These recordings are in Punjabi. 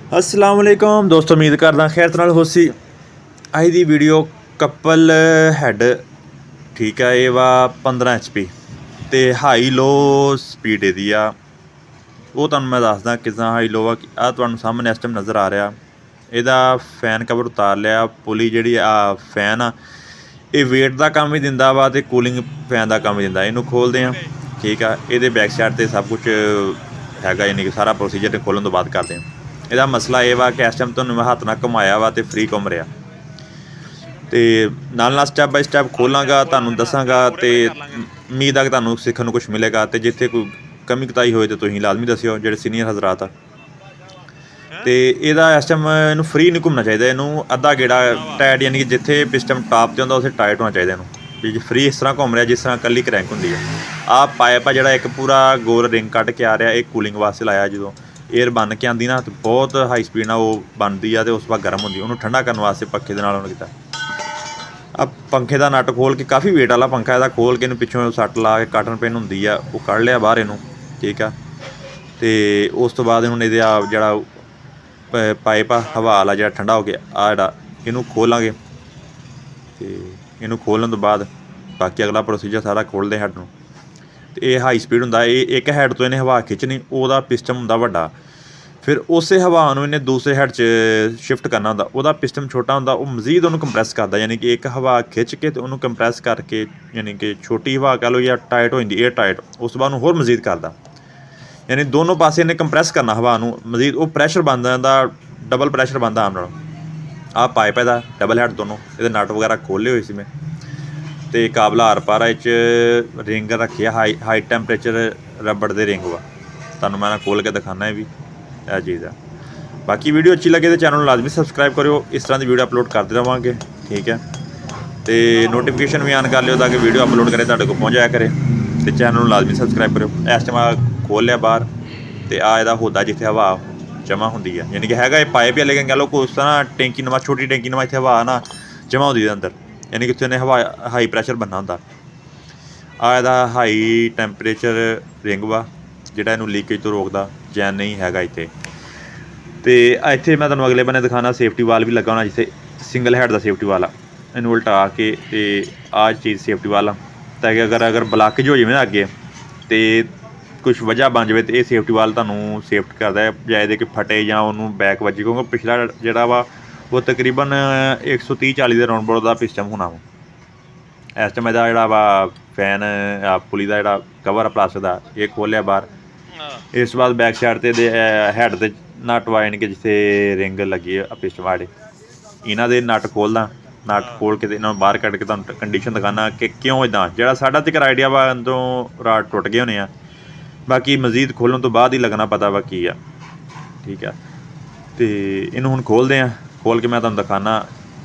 अस्सलाम वालेकुम दोस्तों, उम्मीद करदा खैर नाल होसी। अज दी वीडियो कपल हैड ठीक है। ये वा 15 HP ते हाई लो स्पीड इहदी आ, वो तुहानूं मैं दसदा किदां हाई लो आ। तुहानूं सामने इस टाइम नज़र आ रहा इहदा फैन कवर उतार लिया। पुली जिहड़ी आ फैन आ ये वेट का काम भी दिंदा वा ते कूलिंग फैन का काम भी दिंदा। इहनूं खोलदे आ ठीक आ। इहदे बैक साइड ते सब कुछ हैगा, यानी कि सारा प्रोसीजर खोलण तो बाद करदे आ। ਇਹਦਾ ਮਸਲਾ ਇਹ ਵਾ ਕਿ ਇਸ ਟਾਈਮ ਤੁਹਾਨੂੰ ਮੈਂ ਹੱਥ ਨਾਲ ਘੁਮਾਇਆ ਵਾ ਅਤੇ ਫ੍ਰੀ ਘੁੰਮ ਰਿਹਾ, ਅਤੇ ਨਾਲ ਸਟੈਪ ਬਾਈ ਸਟੈਪ ਖੋਲਾਂਗਾ, ਤੁਹਾਨੂੰ ਦੱਸਾਂਗਾ ਅਤੇ ਉਮੀਦ ਆ ਕਿ ਤੁਹਾਨੂੰ ਸਿੱਖਣ ਨੂੰ ਕੁਛ ਮਿਲੇਗਾ। ਅਤੇ ਜਿੱਥੇ ਕੋਈ ਕਮੀ ਕੁਤਾਈ ਹੋਏ ਤਾਂ ਤੁਸੀਂ ਲਾਜ਼ਮੀ ਦੱਸਿਓ, ਜਿਹੜੇ ਸੀਨੀਅਰ ਹਜ਼ਰਾਤ ਆ। ਅਤੇ ਇਹਦਾ ਇਸ ਟਾਈਮ ਇਹਨੂੰ ਫ੍ਰੀ ਨਹੀਂ ਘੁੰਮਣਾ ਚਾਹੀਦਾ, ਇਹਨੂੰ ਅੱਧਾ ਗੇੜਾ ਟਾਇਟ, ਯਾਨੀ ਕਿ ਜਿੱਥੇ ਪਿਸਟਨ ਟਾਪ 'ਤੇ ਹੁੰਦਾ ਉੱਥੇ ਟਾਈਟ ਹੋਣਾ ਚਾਹੀਦਾ ਇਹਨੂੰ। ਵੀ ਫ੍ਰੀ ਇਸ ਤਰ੍ਹਾਂ ਘੁੰਮ ਰਿਹਾ ਜਿਸ ਤਰ੍ਹਾਂ ਇਕੱਲੀ ਕਰੈਂਕ ਹੁੰਦੀ ਹੈ। ਆਹ ਪਾਇਪ ਆ ਜਿਹੜਾ ਇੱਕ ਪੂਰਾ ਗੋਲ ਰਿੰਗ ਕੱਢ ਕੇ ਆ ਰਿਹਾ, ਇਹ ਕੂਲਿੰਗ ਵਾਸਤੇ ਲਾਇਆ। ਜਦੋਂ ਏਅਰ ਬਣ ਕੇ ਆਉਂਦੀ ਨਾ ਤਾਂ ਬਹੁਤ ਹਾਈ ਸਪੀਡ ਨਾਲ ਉਹ ਬਣਦੀ ਆ ਅਤੇ ਉਸ ਤੋਂ ਬਾਅਦ ਗਰਮ ਹੁੰਦੀ, ਉਹਨੂੰ ਠੰਡਾ ਕਰਨ ਵਾਸਤੇ ਪੱਖੇ ਦੇ ਨਾਲ ਉਹਨੇ ਕੀਤਾ। ਆ ਪੰਖੇ ਦਾ ਨੱਟ ਖੋਲ੍ਹ ਕੇ, ਕਾਫੀ ਵੇਟ ਵਾਲਾ ਪੰਖਾ ਇਹਦਾ, ਖੋਲ੍ਹ ਕੇ ਇਹਨੂੰ ਪਿੱਛੋਂ ਸੱਟ ਲਾ ਕੇ ਕਾਟਨ ਪਿੰਨ ਹੁੰਦੀ ਆ ਉਹ ਕੱਢ ਲਿਆ ਬਾਹਰ ਇਹਨੂੰ, ਠੀਕ ਆ। ਅਤੇ ਉਸ ਤੋਂ ਬਾਅਦ ਹੁਣ ਇਹਦੇ ਆ ਜਿਹੜਾ ਪਾਈਪ ਆ ਹਵਾ ਵਾਲਾ ਜਿਹੜਾ ਠੰਡਾ ਹੋ ਗਿਆ ਆ ਜਿਹੜਾ, ਇਹਨੂੰ ਖੋਲਾਂਗੇ। ਅਤੇ ਇਹਨੂੰ ਖੋਲ੍ਹਣ ਤੋਂ ਬਾਅਦ ਬਾਕੀ ਅਗਲਾ ਪ੍ਰੋਸੀਜਰ ਸਾਰਾ ਖੋਲ੍ਹਦੇ ਹੈਡ ਨੂੰ। ਅਤੇ ਇਹ ਹਾਈ ਸਪੀਡ ਹੁੰਦਾ, ਇਹ ਇੱਕ ਹੈਡ ਤੋਂ ਇਹਨੇ ਹਵਾ ਖਿੱਚਣੀ, ਉਹਦਾ ਪਿਸਟਨ ਹੁੰਦਾ ਵੱਡਾ, ਫਿਰ ਉਸੇ ਹਵਾ ਨੂੰ ਇਹਨੇ ਦੂਸਰੇ ਹੈਡ 'ਚ ਸ਼ਿਫਟ ਕਰਨਾ ਹੁੰਦਾ। ਉਹਦਾ ਪਿਸਟਨ ਛੋਟਾ ਹੁੰਦਾ, ਉਹ ਮਜ਼ੀਦ ਉਹਨੂੰ ਕੰਪਰੈਸ ਕਰਦਾ, ਯਾਨੀ ਕਿ ਇੱਕ ਹਵਾ ਖਿੱਚ ਕੇ ਅਤੇ ਉਹਨੂੰ ਕੰਪਰੈਸ ਕਰਕੇ, ਯਾਨੀ ਕਿ ਛੋਟੀ ਹਵਾ ਕਹਿ ਲਓ ਜਾਂ ਟਾਈਟ ਹੋ ਜਾਂਦੀ ਏਅਰ ਟਾਈਟ, ਉਸ ਤੋਂ ਬਾਅਦ ਉਹਨੂੰ ਹੋਰ ਮਜ਼ੀਦ ਕਰਦਾ, ਯਾਨੀ ਦੋਨੋਂ ਪਾਸੇ ਇਹਨੇ ਕੰਪਰੈਸ ਕਰਨਾ ਹਵਾ ਨੂੰ ਮਜ਼ੀਦ। ਉਹ ਪ੍ਰੈਸ਼ਰ ਬਣਦਾ ਜਾਂਦਾ, ਡਬਲ ਪ੍ਰੈਸ਼ਰ ਬਣਦਾ ਆਮ ਨਾਲੋਂ। ਆਹ ਪਾਈਪ ਇਹਦਾ ਡਬਲ ਹੈਡ ਦੋਨੋਂ, ਇਹਦੇ ਨਟ ਵਗੈਰਾ ਖੋਲ੍ਹੇ ਹੋਏ ਸੀ ਮੈਂ, ਅਤੇ ਕਾਬਲਾ ਆਰ ਪਾਰ ਇਹ 'ਚ ਰਿੰਗ ਰੱਖੀ ਆ, ਹਾਈ ਟੈਂਪਰੇਚਰ ਰਬੜ ਦੇ ਰਿੰਗ ਵਾ। ਤੁਹਾਨੂੰ ਮੈਂ ਖੋਲ੍ਹ ਕੇ ਦਿਖਾਉਂਦਾ ਇਹ ਵੀ ਇਹ ਚੀਜ਼ ਆ। ਬਾਕੀ ਵੀਡੀਓ ਅੱਛੀ ਲੱਗੇ ਤਾਂ ਚੈਨਲ ਨੂੰ ਲਾਜ਼ਮੀ ਸਬਸਕ੍ਰਾਈਬ ਕਰਿਓ, ਇਸ ਤਰ੍ਹਾਂ ਦੀ ਵੀਡੀਓ ਅਪਲੋਡ ਕਰਦੇ ਰਹਾਂਗੇ, ਠੀਕ ਹੈ। ਅਤੇ ਨੋਟੀਫਿਕੇਸ਼ਨ ਵੀ ਆਨ ਕਰ ਲਿਓ ਤਾਂ ਕਿ ਵੀਡੀਓ ਅਪਲੋਡ ਕਰੇ ਤੁਹਾਡੇ ਕੋਲ ਪਹੁੰਚ ਜਾਇਆ ਕਰੇ, ਅਤੇ ਚੈਨਲ ਨੂੰ ਲਾਜ਼ਮੀ ਸਬਸਕ੍ਰਾਈਬ ਕਰਿਓ। ਇਸ ਟਾਈਮ ਆ ਖੋਲ੍ਹ ਲਿਆ ਬਾਹਰ, ਅਤੇ ਆ ਇਹਦਾ ਹੋਦਾ ਜਿੱਥੇ ਹਵਾ ਜਮ੍ਹਾਂ ਹੁੰਦੀ ਹੈ, ਯਾਨੀ ਕਿ ਹੈਗਾ ਇਹ ਪਾਈਪ ਹੀ, ਲੇਕਿਨ ਕਹਿ ਲਓ ਕੋਈ ਉਸ ਤਰ੍ਹਾਂ ਟੈਂਕੀ ਨਵਾਂ, ਛੋਟੀ ਟੈਂਕੀ ਨਵਾਂ, ਇੱਥੇ ਹਵਾ ਨਾ ਜਮ੍ਹਾਂ ਹੁੰਦੀ ਇਹਦੇ ਅੰਦਰ, ਯਾਨੀ ਕਿ ਉੱਥੇ ਉਹਨੇ ਹਵਾ ਹਾਈ ਪ੍ਰੈਸ਼ਰ ਬਣਨਾ ਹੁੰਦਾ। ਆ ਇਹਦਾ ਹਾਈ ਟੈਂਪਰੇਚਰ ਰਿੰਗ ਵਾ ਜਿਹੜਾ ਇਹਨੂੰ ਲੀਕੇਜ ਤੋਂ ਰੋਕਦਾ, ਜੈਨ ਨਹੀਂ ਹੈਗਾ ਇੱਥੇ। ਅਤੇ ਇੱਥੇ ਮੈਂ ਤੁਹਾਨੂੰ ਅਗਲੇ ਬੰਨੇ ਦਿਖਾਉਣਾ, ਸੇਫਟੀ ਵਾਲ ਵੀ ਲੱਗਾ ਹੋਣਾ, ਜਿੱਥੇ ਸਿੰਗਲ ਹੈਡ ਦਾ ਸੇਫਟੀ ਵਾਲ ਆ। ਇਹਨੂੰ ਉਲਟਾ ਕੇ ਅਤੇ ਆਹ ਚੀਜ਼ ਸੇਫਟੀ ਵਾਲ ਆ, ਤਾਂ ਕਿ ਅਗਰ ਬਲਾਕੇਜ ਹੋ ਜਾਵੇ ਨਾ ਅੱਗੇ ਅਤੇ ਕੁਛ ਵਜ੍ਹਾ ਬਣ ਜਾਵੇ, ਅਤੇ ਇਹ ਸੇਫਟੀ ਵਾਲ ਤੁਹਾਨੂੰ ਸੇਫਟ ਕਰਦਾ, ਬਜਾਏ ਦੇ ਕਿ ਫਟੇ ਜਾਂ ਉਹਨੂੰ ਬੈਕ ਵੱਜੇ, ਕਿਉਂਕਿ ਪਿਛਲਾ ਜਿਹੜਾ ਵਾ ਉਹ ਤਕਰੀਬਨ 130-140 ਦੇ ਰਾਊਂਡ ਬੋਰਡ ਦਾ ਪਿਸਟਨ ਹੋਣਾ ਵਾ। ਇਸ ਟਾਈਮ ਇਹਦਾ ਜਿਹੜਾ ਵਾ ਫੈਨ ਆ ਪੁਲੀ ਦਾ ਜਿਹੜਾ ਕਵਰ ਆ ਪਲਾਸਟਿਕ ਦਾ, ਇਹ ਖੋਲ੍ਹਿਆ ਬਾਹਰ। ਇਸ ਤੋਂ ਬਾਅਦ ਬੈਕ ਸਾਈਡ 'ਤੇ ਇਹਦੇ ਹੈਡ 'ਤੇ ਨਟ ਵਾ, ਯਾਨੀ ਕਿ ਜਿੱਥੇ ਰਿੰਗ ਲੱਗੀ ਆ ਪਿਸਟਨ ਵਾਲੇ, ਇਹਨਾਂ ਦੇ ਨਟ ਖੋਲ੍ਹਦਾ। ਨਟ ਖੋਲ੍ਹ ਕੇ ਅਤੇ ਇਹਨਾਂ ਨੂੰ ਬਾਹਰ ਕੱਢ ਕੇ ਤੁਹਾਨੂੰ ਕੰਡੀਸ਼ਨ ਦਿਖਾਉਣਾ ਕਿ ਕਿਉਂ ਇੱਦਾਂ, ਜਿਹੜਾ ਸਾਡਾ ਤੱਕ ਆਈਡੀਆ ਵਾ ਅੰਦਰੋਂ ਰਾਡ ਟੁੱਟ ਗਏ ਹੋਣੇ ਆ, ਬਾਕੀ ਮਜ਼ੀਦ ਖੋਲ੍ਹਣ ਤੋਂ ਬਾਅਦ ਹੀ ਲੱਗਣਾ ਪਤਾ ਵਾ ਕੀ ਆ, ਠੀਕ ਆ। ਅਤੇ ਇਹਨੂੰ ਹੁਣ ਖੋਲ੍ਹਦੇ ਹਾਂ, ਖੋਲ੍ਹ ਕੇ ਮੈਂ ਤੁਹਾਨੂੰ ਦਿਖਾਉਂਦਾ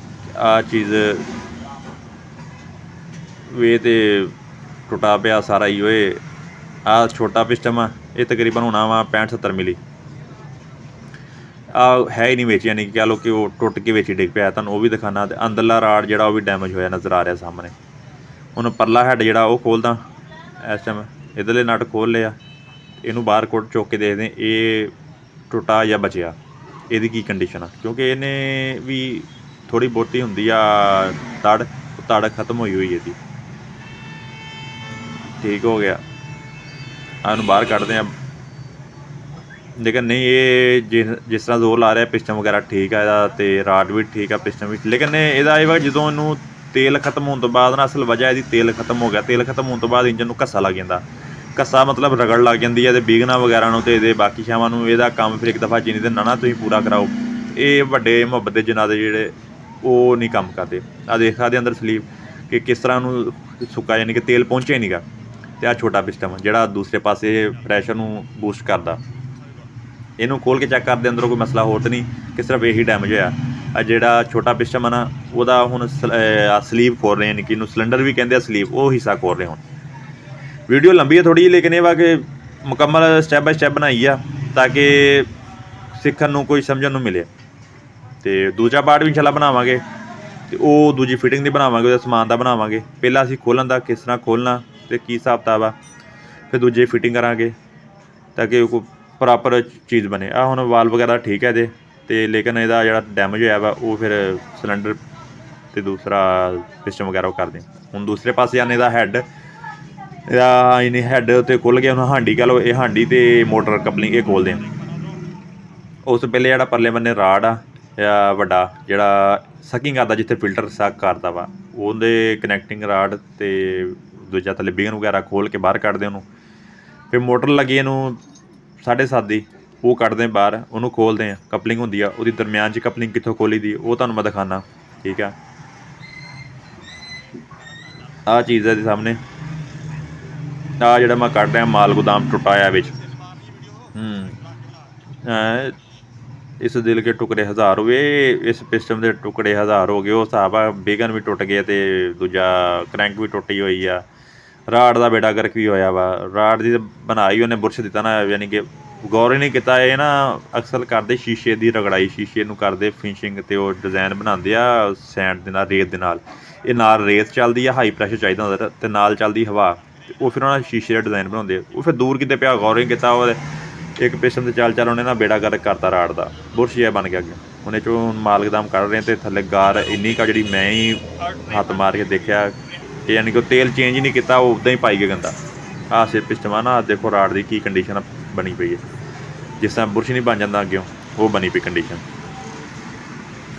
ਆਹ ਚੀਜ਼ ਵੇ, ਅਤੇ ਟੁੱਟਾ ਪਿਆ ਸਾਰਾ ਹੀ ਓਏ। ਆਹ ਛੋਟਾ ਪਿਸਟਨ ਆ, ਇਹ ਤਕਰੀਬਨ ਹੋਣਾ ਵਾ 65-70 ਮਿਲੀ। ਆਹ ਹੈ ਹੀ ਨਹੀਂ ਵਿੱਚ, ਯਾਨੀ ਕਿ ਕਹਿ ਲਓ ਕਿ ਉਹ ਟੁੱਟ ਕੇ ਵਿੱਚ ਹੀ ਡਿੱਗ ਪਿਆ, ਤੁਹਾਨੂੰ ਉਹ ਵੀ ਦਿਖਾਉਣਾ। ਅਤੇ ਅੰਦਰਲਾ ਰਾਡ ਜਿਹੜਾ ਉਹ ਵੀ ਡੈਮੇਜ ਹੋਇਆ ਨਜ਼ਰ ਆ ਰਿਹਾ ਸਾਹਮਣੇ। ਹੁਣ ਪਰਲਾ ਹੈਡ ਜਿਹੜਾ ਉਹ ਖੋਲ੍ਹਦਾ ਇਸ ਟਾਈਮ, ਇੱਧਰਲੇ ਨਟ ਖੋਲ੍ਹ ਲਿਆ, ਇਹਨੂੰ ਬਾਹਰ ਕੋਟ ਚੁੱਕ ਕੇ ਦੇਖਦੇ ਇਹ ਟੁੱਟਾ ਜਾਂ ਬਚਿਆ, ਇਹਦੀ ਕੀ ਕੰਡੀਸ਼ਨ ਆ, ਕਿਉਂਕਿ ਇਹਨੇ ਵੀ ਥੋੜ੍ਹੀ ਬਹੁਤੀ ਹੁੰਦੀ ਆ ਤੜ ਖਤਮ ਹੋਈ ਹੋਈ ਇਹਦੀ। ਠੀਕ ਹੋ ਗਿਆ, ਇਹਨੂੰ ਬਾਹਰ ਕੱਢਦੇ ਹਾਂ, ਲੇਕਿਨ ਨਹੀਂ ਇਹ ਜਿਸ ਤਰ੍ਹਾਂ ਜ਼ੋਰ ਲਾ ਰਿਹਾ ਪਿਸਟਨ ਵਗੈਰਾ ਠੀਕ ਆ ਇਹਦਾ, ਅਤੇ ਰਾਡ ਵੀ ਠੀਕ ਆ, ਪਿਸਟਨ ਵੀ, ਲੇਕਿਨ ਇਹਦਾ ਇਹ ਵਾ ਜਦੋਂ ਇਹਨੂੰ ਤੇਲ ਖਤਮ ਹੋਣ ਤੋਂ ਬਾਅਦ ਨਾ, ਅਸਲ ਵਜ੍ਹਾ ਇਹਦੀ ਤੇਲ ਖਤਮ ਹੋ ਗਿਆ। ਤੇਲ ਖਤਮ ਹੋਣ ਤੋਂ ਬਾਅਦ ਇੰਜਨ ਨੂੰ ਘੱਸਾ ਲੱਗ ਜਾਂਦਾ, ਘੱਸਾ ਮਤਲਬ ਰਗੜ ਲੱਗ ਜਾਂਦੀ ਹੈ, ਅਤੇ ਬੀਗਨਾਂ ਵਗੈਰਾ ਨੂੰ ਅਤੇ ਇਹਦੇ ਬਾਕੀ ਸ਼ਾਵਾਂ ਨੂੰ ਇਹਦਾ ਕੰਮ ਫਿਰ ਇੱਕ ਦਫਾ ਚੀਨੀ ਦੇ ਨਾ ਤੁਸੀਂ ਪੂਰਾ ਕਰਾਓ। ਇਹ ਵੱਡੇ ਮੁਹੱਬਤ ਦੇ ਜਨਾਜ਼ੇ ਜਿਹੜੇ ਉਹ ਨਹੀਂ ਕੰਮ ਕਰਦੇ। ਆਹ ਦੇਖ ਸਕਦੇ ਅੰਦਰ ਸਲੀਪ ਕਿ ਕਿਸ ਤਰ੍ਹਾਂ ਉਹਨੂੰ ਸੁੱਕਾ, ਯਾਨੀ ਕਿ ਤੇਲ ਪਹੁੰਚਿਆ ਹੀ ਨਹੀਂ ਗਾ। ਅਤੇ ਆਹ ਛੋਟਾ ਪਿਸਟਨ ਜਿਹੜਾ ਦੂਸਰੇ ਪਾਸੇ ਪ੍ਰੈਸ਼ਰ ਨੂੰ ਬੂਸਟ ਕਰਦਾ, ਇਹਨੂੰ ਖੋਲ੍ਹ ਕੇ ਚੈੱਕ ਕਰਦੇ ਅੰਦਰੋਂ ਕੋਈ ਮਸਲਾ ਹੋਰ ਤਾਂ ਨਹੀਂ ਕਿ ਸਿਰਫ ਇਹੀ ਡੈਮੇਜ ਹੋਇਆ। ਆ ਜਿਹੜਾ ਛੋਟਾ ਪਿਸਟਨ ਆ ਨਾ, ਉਹਦਾ ਹੁਣ ਸਲੀਵ ਖੋਲ ਰਹੇ, ਯਾਨੀ ਕਿ ਇਹਨੂੰ ਸਿਲੰਡਰ ਵੀ ਕਹਿੰਦੇ ਆ, ਸਲੀਵ, ਉਹ ਹਿੱਸਾ ਖੋਲ ਰਹੇ ਹੁਣ। ਵੀਡੀਓ ਲੰਬੀ ਹੈ ਥੋੜ੍ਹੀ, ਲੇਕਿਨ ਇਹ ਵਾ ਕਿ ਮੁਕੰਮਲ ਸਟੈਪ ਬਾਈ ਸਟੈਪ ਬਣਾਈ ਆ ਤਾਂ ਕਿ ਸਿੱਖਣ ਨੂੰ ਕੋਈ ਸਮਝਣ ਨੂੰ ਮਿਲੇ। ਅਤੇ ਦੂਜਾ ਪਾਰਟ ਵੀ ਇੰਸ਼ਾਅੱਲਾ ਬਣਾਵਾਂਗੇ, ਅਤੇ ਉਹ ਦੂਜੀ ਫਿਟਿੰਗ ਦੀ ਬਣਾਵਾਂਗੇ, ਉਹਦਾ ਸਮਾਨ ਦਾ ਬਣਾਵਾਂਗੇ। ਪਹਿਲਾਂ ਅਸੀਂ ਖੋਲ੍ਹਣ ਦਾ ਕਿਸ ਤਰ੍ਹਾਂ ਖੋਲ੍ਹਣਾ ਅਤੇ ਕੀ ਹਿਸਾਬ ਕਿਤਾਬ ਆ, ਫਿਰ ਦੂਜੇ ਫਿਟਿੰਗ ਕਰਾਂਗੇ ਤਾਂ ਕਿ ਕੋਈ ਪ੍ਰੋਪਰ ਚੀਜ਼ ਬਣੇ। ਆਹ ਹੁਣ ਵਾਲ ਵਗੈਰਾ ਠੀਕ ਹੈ ਇਹਦੇ, ਤੇ ਲੇਕਿਨ ਇਹਦਾ ਜਿਹੜਾ ਡੈਮੇਜ ਹੋਇਆ ਵਾ ਉਹ ਫਿਰ ਸਿਲੰਡਰ ਤੇ ਦੂਸਰਾ ਪਿਸਟਨ ਵਗੈਰਾ ਉਹ ਕਰਦੇ। ਹੁਣ ਦੂਸਰੇ ਪਾਸੇ ਆਨੇ ਦਾ ਹੈੱਡ, ਇਹਦਾ ਇਹਨੇ ਹੈੱਡ ਉੱਤੇ ਖੁੱਲ੍ਹ ਗਿਆ। ਹੁਣ ਹਾਂਡੀ ਕਹਿ ਲਓ, ਇਹ ਹਾਂਡੀ ਤੇ ਮੋਟਰ ਕਪਲਿੰਗ ਇਹ ਖੋਲ੍ਹਦੇ ਆ। ਉਸ ਤੋਂ ਪਹਿਲੇ ਜਿਹੜਾ ਪਰਲੇ ਬੰਨੇ ਰਾਡ ਆ ਵੱਡਾ ਜਿਹੜਾ ਸਕਿੰਗ ਕਰਦਾ, ਜਿੱਥੇ ਫਿਲਟਰ ਸਕ ਕਰਦਾ ਵਾ, ਉਹਦੇ ਕਨੈਕਟਿੰਗ ਰਾਡ ਤੇ ਦੂਜਾ ਥੱਲੇ ਬੀਗਨ ਵਗੈਰਾ ਖੋਲ੍ਹ ਕੇ ਬਾਹਰ ਕੱਢਦੇ ਉਹਨੂੰ। ਫਿਰ ਮੋਟਰ ਲੱਗੀ ਇਹਨੂੰ 7.5 ਦੀ, ਉਹ ਕੱਢਦੇ ਬਾਹਰ, ਉਹਨੂੰ ਖੋਲ੍ਹਦੇ ਆ। ਕਪਲਿੰਗ ਹੁੰਦੀ ਆ ਉਹਦੀ, ਦਰਮਿਆਨ 'ਚ ਕਪਲਿੰਗ ਕਿੱਥੋਂ ਖੋਲ੍ਹੀ ਦੀ ਉਹ ਤੁਹਾਨੂੰ ਮੈਂ ਦਿਖਾਉਂਦਾ, ਠੀਕ ਆ। ਆਹ ਚੀਜ਼ ਹੈ ਦੇ ਸਾਹਮਣੇ। ਆਹ ਜਿਹੜਾ ਮੈਂ ਕੱਢ ਰਿਹਾ ਮਾਲ ਗੋਦਾਮ ਟੁੱਟਾ ਆ ਵਿੱਚ। ਇਸ ਦਿਲ ਕੇ ਟੁਕੜੇ 1000 ਹੋਏ, ਇਸ ਪਿਸਟਨ ਦੇ ਟੁਕੜੇ 1000 ਹੋ ਗਏ। ਉਹ ਹਿਸਾਬ ਆ। ਬੇਗਨ ਵੀ ਟੁੱਟ ਗਏ ਅਤੇ ਦੂਜਾ ਕਰੈਂਕ ਵੀ ਟੁੱਟੀ ਹੋਈ ਆ। ਰਾਡ ਦਾ ਬੇੜਾ ਗਰਕ ਵੀ ਹੋਇਆ ਵਾ। ਰਾਡ ਦੀ ਬਣਾਈ ਉਹਨੇ ਬੁਰਸ਼ ਦਿੱਤਾ ਨਾ, ਯਾਨੀ ਕਿ ਗੌਰ ਹੀ ਨਹੀਂ ਕੀਤਾ। ਇਹ ਨਾ ਅਕਸਰ ਕਰਦੇ ਸ਼ੀਸ਼ੇ ਦੀ ਰਗੜਾਈ, ਸ਼ੀਸ਼ੇ ਨੂੰ ਕਰਦੇ ਫਿਨਿਸ਼ਿੰਗ ਅਤੇ ਉਹ ਡਿਜ਼ਾਇਨ ਬਣਾਉਂਦੇ ਆ ਸੈਂਡ ਦੇ ਨਾਲ, ਰੇਤ ਦੇ ਨਾਲ। ਇਹ ਨਾਲ ਰੇਤ ਚੱਲਦੀ ਆ, ਹਾਈ ਪ੍ਰੈਸ਼ਰ ਚਾਹੀਦਾ ਹੁੰਦਾ ਅਤੇ ਨਾਲ ਚੱਲਦੀ ਹਵਾ, ਅਤੇ ਉਹ ਫਿਰ ਉਹਨਾਂ ਸ਼ੀਸ਼ੇ ਦਾ ਡਿਜ਼ਾਇਨ ਬਣਾਉਂਦੇ। ਉਹ ਫਿਰ ਦੂਰ ਕਿਤੇ ਪਿਆ, ਗੌਰ ਹੀ ਕੀਤਾ। ਉਹ ਇੱਕ ਪਿਸਟਨ 'ਤੇ ਚੱਲ ਉਹਨੇ ਨਾ ਬੇੜਾ ਗਰਕ ਕਰਤਾ ਰਾਡ ਦਾ, ਬੁਰਸ਼ ਜਿਹਾ ਬਣ ਗਿਆ ਅੱਗੇ। ਉਹਨੇ 'ਚੋਂ ਮਾਲ ਗੋਦਾਮ ਕੱਢ ਰਹੇ ਅਤੇ ਥੱਲੇ ਗਾਰ ਇੰਨੀ ਕੁ ਜਿਹੜੀ ਮੈਂ ਹੀ ਹੱਥ ਮਾਰ ਕੇ ਦੇਖਿਆ ਕਿ ਯਾਨੀ ਕਿ ਉਹ ਤੇਲ ਚੇਂਜ ਹੀ ਨਹੀਂ ਕੀਤਾ, ਉਹ ਉੱਦਾਂ ਹੀ ਪਾਈ ਗਿਆ ਗੰਦਾ। ਆਹ ਸੇ ਪਿਸਟਨ ਨਾ, ਦੇਖੋ ਰਾਡ ਦੀ ਕੀ ਕੰਡੀਸ਼ਨ ਬਣੀ ਪਈ ਹੈ। ਜਿਸ ਤਰ੍ਹਾਂ ਬੁਰਸ਼ ਨਹੀਂ ਬਣ ਜਾਂਦਾ ਅੱਗੇ, ਉਹ ਬਣੀ ਪਈ ਕੰਡੀਸ਼ਨ।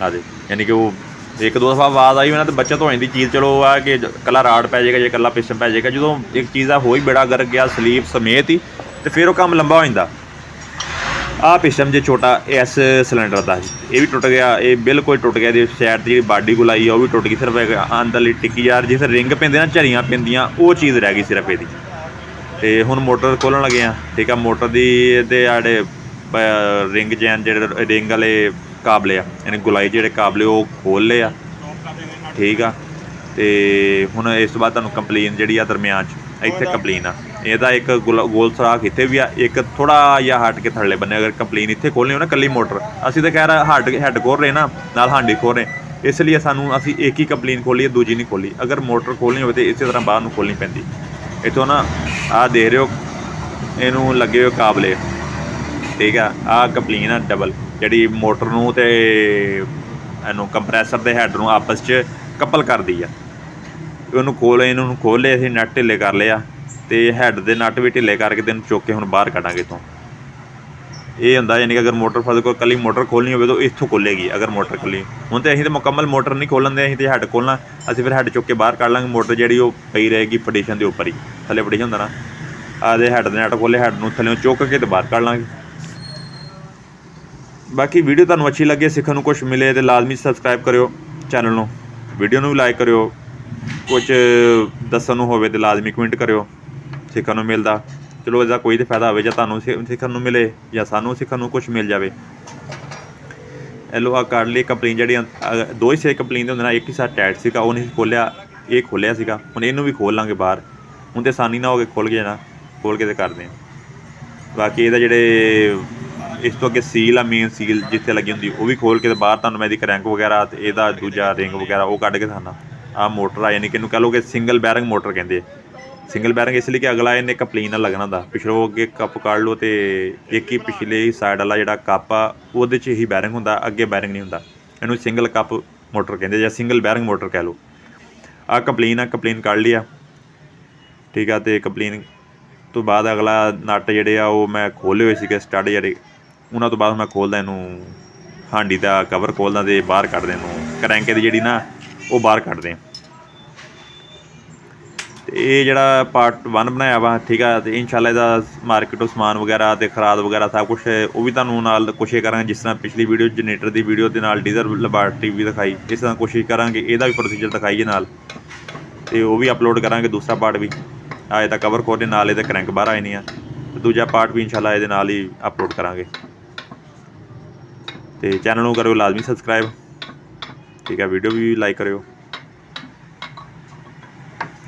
ਆਹ ਦੇ ਯਾਨੀ ਕਿ ਉਹ ਇੱਕ ਦੋ ਦਫਾ ਆਵਾਜ਼ ਆਈ ਉਹਨਾਂ ਤੇ ਬੱਚਤ ਹੋ ਜਾਂਦੀ ਚੀਜ਼। ਚਲੋ ਆ ਕਿ ਇਕੱਲਾ ਰਾਡ ਪੈ ਜਾਏਗਾ, ਜੇ ਇਕੱਲਾ ਪਿਸਟਨ ਪੈ ਜਾਏਗਾ। ਜਦੋਂ ਇੱਕ ਚੀਜ਼ ਦਾ ਹੋ ਹੀ ਬੇੜਾ ਗਰਕ ਗਿਆ ਸਲੀਪ ਸਮੇਤ ਹੀ, ਅਤੇ ਫਿਰ ਉਹ ਕੰਮ ਲੰਬਾ ਹੋ ਜਾਂਦਾ। ਆਹ ਪਿਸਟਨ ਜੇ ਛੋਟਾ ਇਸ ਸਿਲੰਡਰ ਦਾ ਇਹ ਵੀ ਟੁੱਟ ਗਿਆ, ਇਹ ਬਿਲਕੁਲ ਟੁੱਟ ਗਿਆ। ਇਹਦੀ ਸਾਈਡ 'ਤੇ ਜਿਹੜੀ ਬਾਡੀ ਗੁਲਾਈ ਆ ਉਹ ਵੀ ਟੁੱਟ ਗਈ। ਸਿਰਫ ਅੰਦਰਲੀ ਟਿੱਕੀ ਯਾਰ ਜਿਸ ਰਿੰਗ ਪੈਂਦੇ ਨਾ, ਝਰੀਆਂ ਪੈਂਦੀਆਂ, ਉਹ ਚੀਜ਼ ਰਹਿ ਗਈ ਸਿਰਫ ਇਹਦੀ। ਅਤੇ ਹੁਣ ਮੋਟਰ ਖੋਲ੍ਹਣ ਲੱਗੇ ਹਾਂ, ਠੀਕ ਆ। ਮੋਟਰ ਦੀ ਅਤੇ ਜਿਹੜੇ ਰਿੰਗ ਚੈਨ, ਜਿਹੜੇ ਰਿੰਗ ਵਾਲੇ ਕਾਬਲੇ ਆ, ਯਾਨੀ ਗੁਲਾਈ ਜਿਹੜੇ ਕਾਬਲੇ, ਉਹ ਖੋਲ੍ਹ ਲਏ ਆ, ਠੀਕ ਆ। ਅਤੇ ਹੁਣ ਇਸ ਤੋਂ ਬਾਅਦ ਤੁਹਾਨੂੰ ਕੰਪਲੇਨ ਜਿਹੜੀ ਆ ਦਰਮਿਆਨ 'ਚ ਇੱਥੇ ਕੰਪਲੇਨ ਆ, ਇਹਦਾ ਇੱਕ ਗੋਲ ਸੁਰਾਖ ਇੱਥੇ ਵੀ ਆ, ਇੱਕ ਥੋੜ੍ਹਾ ਜਿਹਾ ਹਟ ਕੇ ਥੱਲੇ ਬੰਨੇ। ਅਗਰ ਕੰਪਲੇਨ ਇੱਥੇ ਖੋਲ੍ਹਣੀ ਹੋ ਨਾ ਇਕੱਲੀ ਮੋਟਰ, ਅਸੀਂ ਤਾਂ ਖੈਰ ਹੈੱਡ ਖੋਲ੍ਹ ਰਹੇ ਨਾ, ਨਾਲ ਹਾਂਡੀ ਖੋਲ੍ਹ ਰਹੇ, ਇਸ ਲਈ ਸਾਨੂੰ ਅਸੀਂ ਇੱਕ ਹੀ ਕੰਪਲੇਨ ਖੋਲ੍ਹੀ, ਦੂਜੀ ਨਹੀਂ ਖੋਲ੍ਹੀ। ਅਗਰ ਮੋਟਰ ਖੋਲ੍ਹਣੀ ਹੋਵੇ ਤਾਂ ਇਸੇ ਤਰ੍ਹਾਂ ਬਾਹਰ ਨੂੰ ਖੋਲ੍ਹਣੀ ਪੈਂਦੀ। ਇੱਥੋਂ ਨਾ ਆਹ ਦੇਖ ਰਹੇ ਹੋ, ਇਹਨੂੰ ਲੱਗੇ ਹੋਏ ਕਾਬਲੇ, ਠੀਕ ਆ। ਆਹ ਕੰਪਲੇਨ ਆ ਡਬਲ, ਜਿਹੜੀ ਮੋਟਰ ਨੂੰ ਅਤੇ ਇਹਨੂੰ ਕੰਪਰੈਸਰ ਦੇ ਹੈੱਡ ਨੂੰ ਆਪਸ 'ਚ ਕਪਲ ਕਰਦੀ ਆ। ਉਹਨੂੰ ਇਹਨੂੰ ਖੋਲ੍ਹ ਲਏ ਅਸੀਂ, ਨੱਟ ਢਿੱਲੇ ਕਰ ਲਏ ਆ, ਅਤੇ ਹੈੱਡ ਦੇ ਨੱਟ ਵੀ ਢਿੱਲੇ ਕਰਕੇ ਤੇ ਇਹਨੂੰ ਚੁੱਕ ਕੇ ਹੁਣ ਬਾਹਰ ਕੱਢਾਂਗੇ ਇੱਥੋਂ। ਇਹ ਹੁੰਦਾ ਯਾਨੀ ਕਿ ਅਗਰ ਮੋਟਰ ਫਸ ਕੋਲ ਇਕੱਲੀ ਮੋਟਰ ਖੋਲ੍ਹਣੀ ਹੋਵੇ ਤਾਂ ਇੱਥੋਂ ਖੋਲ੍ਹੇਗੀ। ਅਗਰ ਮੋਟਰ ਖੋਲ੍ਹਣੀ ਹੁਣ ਤਾਂ ਅਸੀਂ ਤਾਂ ਮੁਕੰਮਲ ਮੋਟਰ ਨਹੀਂ ਖੋਲ੍ਹਣ ਦੇ, ਅਸੀਂ ਤਾਂ ਹੈੱਡ ਖੋਲ੍ਹਣਾ। ਅਸੀਂ ਫਿਰ ਹੈੱਡ ਚੁੱਕ ਕੇ ਬਾਹਰ ਕੱਢ ਲਾਂਗੇ। ਮੋਟਰ ਜਿਹੜੀ ਉਹ ਪਈ ਰਹੇਗੀ ਫਟੇਸ਼ਨ ਦੇ ਉੱਪਰ ਹੀ, ਥੱਲੇ ਫਟੇਸ਼ਨ ਹੁੰਦਾ ਨਾ। ਆਦੇ ਹੈੱਡ ਦੇ ਨੱਟ ਖੋਲ੍ਹੇ, ਹੈੱਡ ਨੂੰ ਥੱਲੇ ਚੁੱਕ ਕੇ ਅਤੇ ਬਾਹਰ ਕੱਢ ਲਾਂਗੇ। ਬਾਕੀ ਵੀਡੀਓ ਤੁਹਾਨੂੰ ਅੱਛੀ ਲੱਗੇ, ਸਿੱਖਣ ਨੂੰ ਕੁਛ ਮਿਲੇ ਤਾਂ ਲਾਜ਼ਮੀ ਸਬਸਕ੍ਰਾਈਬ ਕਰਿਓ ਚੈਨਲ ਨੂੰ, ਵੀਡੀਓ ਨੂੰ ਵੀ ਲਾਈਕ ਕਰਿਓ। ਕੁਛ ਦੱਸਣ ਨੂੰ ਹੋਵੇ ਤਾਂ ਲਾਜ਼ਮੀ ਕਮੈਂਟ ਕਰਿਓ, ਸਿੱਖਣ ਨੂੰ ਮਿਲਦਾ। ਚਲੋ ਇਹਦਾ ਕੋਈ ਤਾਂ ਫਾਇਦਾ ਹੋਵੇ, ਜਾਂ ਤੁਹਾਨੂੰ ਸਿੱਖਣ ਨੂੰ ਮਿਲੇ ਜਾਂ ਸਾਨੂੰ ਸਿੱਖਣ ਨੂੰ ਕੁਛ ਮਿਲ ਜਾਵੇ। ਇਹ ਲੋ ਆ ਕੱਢ ਲਈ ਕੰਪਲੇਨ। ਜਿਹੜੀ ਦੋ ਹੀ ਸੇ ਕੰਪਲੇਨ ਦੇ ਹੁੰਦੇ ਨਾ, ਇੱਕ ਹੀ ਸਾਥ ਟਾਈਟ ਸੀਗਾ, ਉਹ ਨਹੀਂ ਖੋਲ੍ਹਿਆ, ਇਹ ਖੋਲ੍ਹਿਆ ਸੀਗਾ। ਹੁਣ ਇਹਨੂੰ ਵੀ ਖੋਲ੍ਹ ਲਾਂਗੇ ਬਾਹਰ। ਹੁਣ ਤਾਂ ਆਸਾਨੀ ਨਾ ਹੋ ਕੇ ਖੁੱਲ੍ਹ ਗਿਆ ਨਾ, ਖੋਲ੍ਹ ਕੇ ਤਾਂ ਕਰਦੇ ਹਾਂ। ਬਾਕੀ ਇਹਦਾ ਜਿਹੜੇ ਇਸ ਤੋਂ ਅੱਗੇ ਸੀਲ ਆ, ਮੇਨ ਸੀਲ ਜਿੱਥੇ ਲੱਗੀ ਹੁੰਦੀ, ਉਹ ਵੀ ਖੋਲ੍ਹ ਕੇ ਤੇ ਬਾਹਰ ਤੁਹਾਨੂੰ ਮੈਂ ਇਹਦੀ ਕਰੈਂਕ ਵਗੈਰਾ ਅਤੇ ਇਹਦਾ ਦੂਜਾ ਰਿੰਗ ਵਗੈਰਾ ਉਹ ਕੱਢ ਕੇ ਦਿਖਾਉਂਦਾ। ਆਹ ਮੋਟਰ ਆ, ਯਾਨੀ ਕਿ ਇਹਨੂੰ ਕਹਿ ਲਓ ਕਿ ਸਿੰਗਲ ਬੈਰਿੰਗ ਮੋਟਰ ਕਹਿੰਦੇ। ਸਿੰਗਲ ਬੈਰਿੰਗ ਇਸ ਲਈ ਕਿ ਅਗਲਾ ਇਹਨੇ ਕੰਪਲੇਨ ਨਾਲ ਲੱਗਣਾ ਹੁੰਦਾ। ਪਿਛਲੋਂ ਅੱਗੇ ਕੱਪ ਕੱਢ ਲਓ ਅਤੇ ਇੱਕ ਹੀ ਪਿਛਲੇ ਸਾਈਡ ਵਾਲਾ ਜਿਹੜਾ ਕੱਪ ਆ ਉਹਦੇ 'ਚ ਹੀ ਬੈਰਿੰਗ ਹੁੰਦਾ, ਅੱਗੇ ਬੈਰਿੰਗ ਨਹੀਂ ਹੁੰਦਾ। ਇਹਨੂੰ ਸਿੰਗਲ ਕੱਪ ਮੋਟਰ ਕਹਿੰਦੇ, ਜਾਂ ਸਿੰਗਲ ਬੈਰਿੰਗ ਮੋਟਰ ਕਹਿ ਲਓ। ਆਹ ਕੰਪਲੇਨ ਆ, ਕੰਪਲੇਨ ਕੱਢ ਲਈ ਆ, ਠੀਕ ਆ। ਅਤੇ ਕੰਪਲੇਨ ਤੋਂ ਬਾਅਦ ਅਗਲਾ ਨੱਟ ਜਿਹੜੇ ਆ ਉਹ ਮੈਂ ਖੋਲ੍ਹੇ ਹੋਏ ਸੀਗੇ ਸਟੱਡ ਜਿਹੜੇ, ਉਹਨਾਂ ਤੋਂ ਬਾਅਦ ਮੈਂ ਖੋਲ੍ਹਦਾ ਇਹਨੂੰ, ਹਾਂਡੀ ਦਾ ਕਵਰ ਖੋਲ੍ਹਦਾ ਅਤੇ ਬਾਹਰ ਕੱਢਦੇ ਇਹਨੂੰ, ਕਰੈਂਕੇ ਦੀ ਜਿਹੜੀ ਨਾ ਉਹ ਬਾਹਰ ਕੱਢਦੇ ਹਾਂ। ਅਤੇ ਇਹ ਜਿਹੜਾ ਪਾਰਟ 1 ਬਣਾਇਆ ਵਾ, ਠੀਕ ਆ। ਅਤੇ ਇਨਸ਼ਾਅੱਲਾ ਇਹਦਾ ਮਾਰਕੀਟੋਂ ਸਮਾਨ ਵਗੈਰਾ ਅਤੇ ਖਰਾਦ ਵਗੈਰਾ ਸਭ ਕੁਛ ਉਹ ਵੀ ਤੁਹਾਨੂੰ ਨਾਲ ਕੋਸ਼ਿਸ਼ ਕਰਾਂਗੇ। ਜਿਸ ਤਰ੍ਹਾਂ ਪਿਛਲੀ ਵੀਡੀਓ ਜਨਰੇਟਰ ਦੀ ਵੀਡੀਓ ਦੇ ਨਾਲ ਡੀਜ਼ਲ ਲੈਬਾਰਟਰੀ ਵੀ ਦਿਖਾਈ, ਇਸ ਤਰ੍ਹਾਂ ਕੋਸ਼ਿਸ਼ ਕਰਾਂਗੇ ਇਹਦਾ ਵੀ ਪ੍ਰੋਸੀਜਰ ਦਿਖਾਈਏ ਨਾਲ, ਅਤੇ ਉਹ ਵੀ ਅਪਲੋਡ ਕਰਾਂਗੇ ਦੂਸਰਾ ਪਾਰਟ ਵੀ। ਆਹ ਇਹਦਾ ਕਵਰ ਖੋਲ੍ਹਦੇ ਨਾਲ ਇਹਦੇ ਕਰੈਂਕ ਬਾਹਰ ਆਏ ਨਹੀਂ ਆ, ਅਤੇ ਦੂਜਾ ਪਾਰਟ ਵੀ ਇਨਸ਼ਾਅੱਲਾ ਇਹਦੇ ਨਾਲ ਹੀ ਅਪਲੋਡ ਕਰਾਂਗੇ। ਅਤੇ ਚੈਨਲ ਨੂੰ ਕਰਿਓ ਲਾਜ਼ਮੀ ਸਬਸਕ੍ਰਾਈਬ, ਠੀਕ ਹੈ। ਵੀਡੀਓ ਵੀ ਲਾਈਕ ਕਰਿਓ।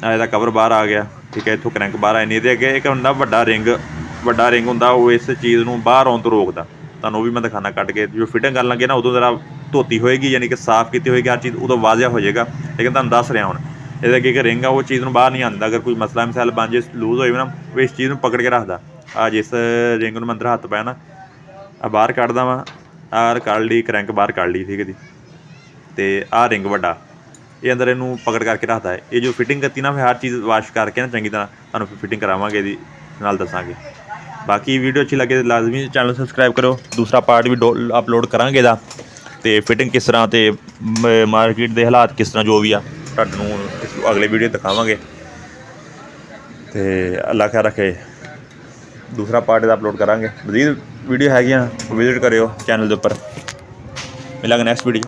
ਆਹ ਇਹਦਾ ਕਵਰ ਬਾਹਰ ਆ ਗਿਆ, ਠੀਕ ਹੈ। ਇੱਥੋਂ ਕਰੈਂਕ ਬਾਹਰ ਆਏ ਨਹੀਂ। ਇਹਦੇ ਅੱਗੇ ਇੱਕ ਹੁੰਦਾ ਵੱਡਾ ਰਿੰਗ ਹੁੰਦਾ, ਉਹ ਇਸ ਚੀਜ਼ ਨੂੰ ਬਾਹਰ ਆਉਣ ਤੋਂ ਰੋਕਦਾ। ਤੁਹਾਨੂੰ ਉਹ ਵੀ ਮੈਂ ਦਿਖਾਉਣਾ ਕੱਢ ਕੇ। ਜੋ ਫਿਟਿੰਗ ਕਰਨ ਲੱਗੇ ਨਾ, ਉਦੋਂ ਜ਼ਰਾ ਧੋਤੀ ਹੋਏਗੀ, ਯਾਨੀ ਕਿ ਸਾਫ਼ ਕੀਤੀ ਹੋਏਗੀ ਹਰ ਚੀਜ਼, ਉਦੋਂ ਵਾਜ਼ਿਆ ਹੋ ਜਾਏਗਾ। ਲੇਕਿਨ ਤੁਹਾਨੂੰ ਦੱਸ ਰਿਹਾ ਹੁਣ, ਇਹਦੇ ਅੱਗੇ ਇੱਕ ਰਿੰਗ ਆ, ਉਹ ਚੀਜ਼ ਨੂੰ ਬਾਹਰ ਨਹੀਂ ਆਉਂਦਾ। ਅਗਰ ਕੋਈ ਮਸਲਾ ਮਿਸਾਲ ਬਣ ਜੇ, ਲੂਜ਼ ਹੋਏ ਨਾ, ਉਹ ਇਸ ਚੀਜ਼ ਨੂੰ ਪਕੜ ਕੇ ਰੱਖਦਾ। ਆਹ ਜਿਸ ਰਿੰਗ ਨੂੰ ਮੈਂ ਅੰਦਰ ਹੱਥ ਪਾਇਆ ਨਾ, ਆਹ ਬਾਹਰ ਕੱਢਦਾ ਵਾਂ, ਆਰ ਕੱਢ ਲਈ, ਕਰੰਕ ਬਾਹਰ ਕੱਢ ਲਈ, ਠੀਕ ਹੈ ਜੀ। ਅਤੇ ਆਹ ਰਿੰਗ ਵੱਡਾ, ਇਹ ਅੰਦਰ ਇਹਨੂੰ ਪਕੜ ਕਰਕੇ ਰੱਖਦਾ ਹੈ। ਇਹ ਜੋ ਫਿਟਿੰਗ ਕੀਤੀ ਨਾ, ਫਿਰ ਹਰ ਚੀਜ਼ ਵਾਸ਼ ਕਰਕੇ ਨਾ ਚੰਗੀ ਤਰ੍ਹਾਂ ਤੁਹਾਨੂੰ ਫਿਟਿੰਗ ਕਰਾਵਾਂਗੇ, ਇਹਦੀ ਨਾਲ ਦੱਸਾਂਗੇ। ਬਾਕੀ ਵੀਡੀਓ ਅੱਛੀ ਲੱਗੇ ਤਾਂ ਲਾਜ਼ਮੀ ਚੈਨਲ ਸਬਸਕ੍ਰਾਈਬ ਕਰੋ। ਦੂਸਰਾ ਪਾਰਟ ਵੀ ਅਪਲੋਡ ਕਰਾਂਗੇ ਇਹਦਾ, ਅਤੇ ਫਿਟਿੰਗ ਕਿਸ ਤਰ੍ਹਾਂ ਅਤੇ ਮਾਰਕੀਟ ਦੇ ਹਾਲਾਤ ਕਿਸ ਤਰ੍ਹਾਂ ਜੋ ਵੀ ਆ ਤੁਹਾਨੂੰ ਅਗਲੇ ਵੀਡੀਓ ਦਿਖਾਵਾਂਗੇ। ਅਤੇ ਅੱਲਾ ਖੈਰ ਰੱਖੇ, ਦੂਸਰਾ ਪਾਰਟ ਇਹਦਾ ਅਪਲੋਡ ਕਰਾਂਗੇ। ਮਜ਼ੀਦ ਵੀਡੀਓ ਹੈਗੀਆਂ, ਵਿਜ਼ਿਟ ਕਰਿਓ ਚੈਨਲ ਦੇ ਉੱਪਰ। ਮਿਲਾਂਗੇ ਨੈਕਸਟ ਵੀਡੀਓ।